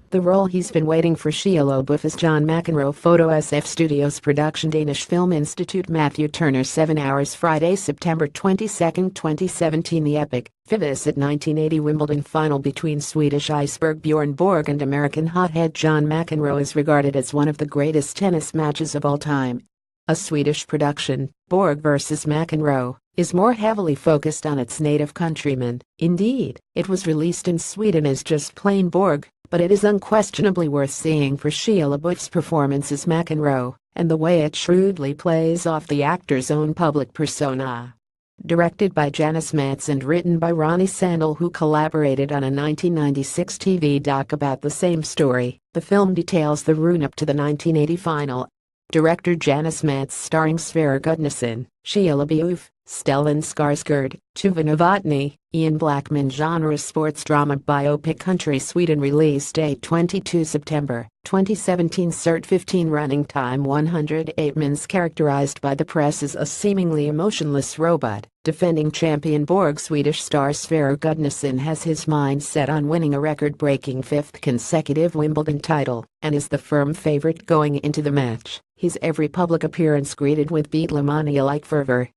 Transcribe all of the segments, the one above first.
the role he's been waiting for. Shia LaBoeuf as John McEnroe. Photo SF Studios. ProductionDanish Film Institute. Matthew Turner. 7 hours. Friday, September 22, 2017. The epic, famous at 1980 Wimbledon final between Swedish iceberg Bjorn Borg and American hothead John McEnroe is regarded as one of the greatest tennis matches of all time. A Swedish production, Borg vs. McEnroe, is more heavily focused on its native countrymen. Indeed, it was released in Sweden as just plain Borg, but it is unquestionably worth seeing for Shia LaBoeuf's performance as McEnroe, and the way it shrewdly plays off the actor's own public persona. Directed by Janice Matz and written by Ronnie Sandel, who collaborated on a 1996 TV doc about the same story, the film details the run-up to the 1980 final. Director Janice Matz, starring Sverre Gudnason, Shia LaBoeuf, Stellan Skarsgård, Tuva Novotny, Ian Blackman. Genre sports drama biopic. Country Sweden. Release date 22 September 2017. Cert 15. Running time 108 minutes. Characterized by the press as a seemingly emotionless robot, defending champion Borg Swedish star Sverre Gudnason has his mind set on winning a record-breaking 5th consecutive Wimbledon title, and is the firm favorite going into the match. His every public appearance greeted with Beatlemania-like fervor.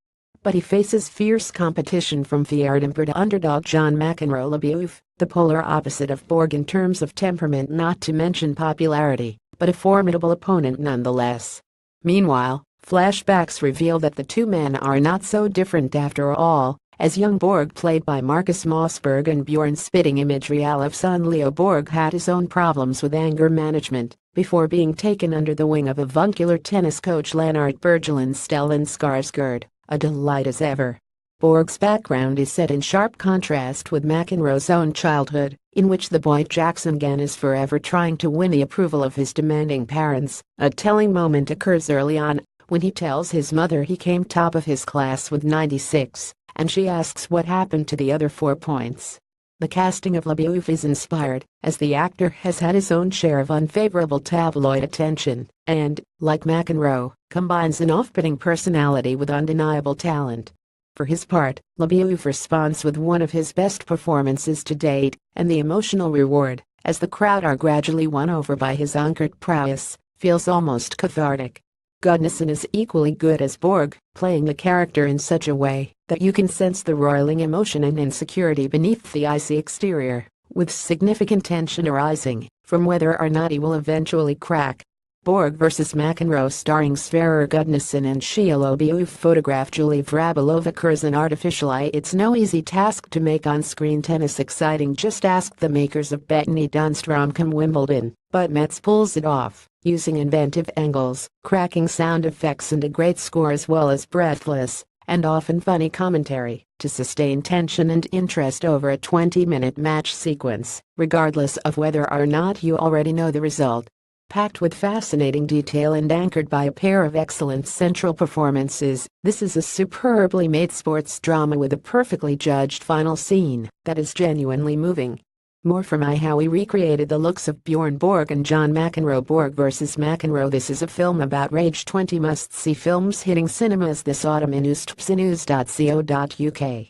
But he faces fierce competition from Fjärdenborg underdog John McEnroe. LaBoeuf, the polar opposite of Borg in terms of temperament, not to mention popularity, but a formidable opponent nonetheless. Meanwhile, flashbacks reveal that the two men are not so different after all, as young Borg, played by Marcus Mossberg, and Bjorn's spitting image real-life son Leo Borg had his own problems with anger management, before being taken under the wing of avuncular tennis coach Lennart Bergelin. Stellan Skarsgård, a delight as ever. Borg's background is set in sharp contrast with McEnroe's own childhood, in which the boy Jackson Gann is forever trying to win the approval of his demanding parents. A telling moment occurs early on, when he tells his mother he came top of his class with 96, and she asks what happened to the other 4 points. The casting of LaBoeuf is inspired, as the actor has had his own share of unfavorable tabloid attention, and, like McEnroe, combines an off-putting personality with undeniable talent. For his part, LaBoeuf responds with one of his best performances to date, and the emotional reward, as the crowd are gradually won over by his on-court prowess, feels almost cathartic. Gudnason is equally good as Borg, playing the character in such a way that you can sense the roiling emotion and insecurity beneath the icy exterior, with significant tension arising from whether or not he will eventually crack. Borg vs. McEnroe, starring Sverre Gudnason and Shia LaBoeuf. Photograph Julie Vrabilova. Occurs an artificial eye. It's no easy task to make on-screen tennis exciting. Just ask the makers of Bethany Dunst rom-com Wimbledon. But Metz pulls it off, using inventive angles, cracking sound effects, and a great score, as well as breathless and often funny commentary, to sustain tension and interest over a 20-minute match sequence, regardless of whether or not you already know the result. Packed with fascinating detail and anchored by a pair of excellent central performances, this is a superbly made sports drama with a perfectly judged final scene that is genuinely moving. More from how he recreated the looks of Bjorn Borg and John McEnroe. Borg vs. McEnroe. This is a film about rage. 20 must-see films hitting cinemas this autumn in ustpsnews.co.uk.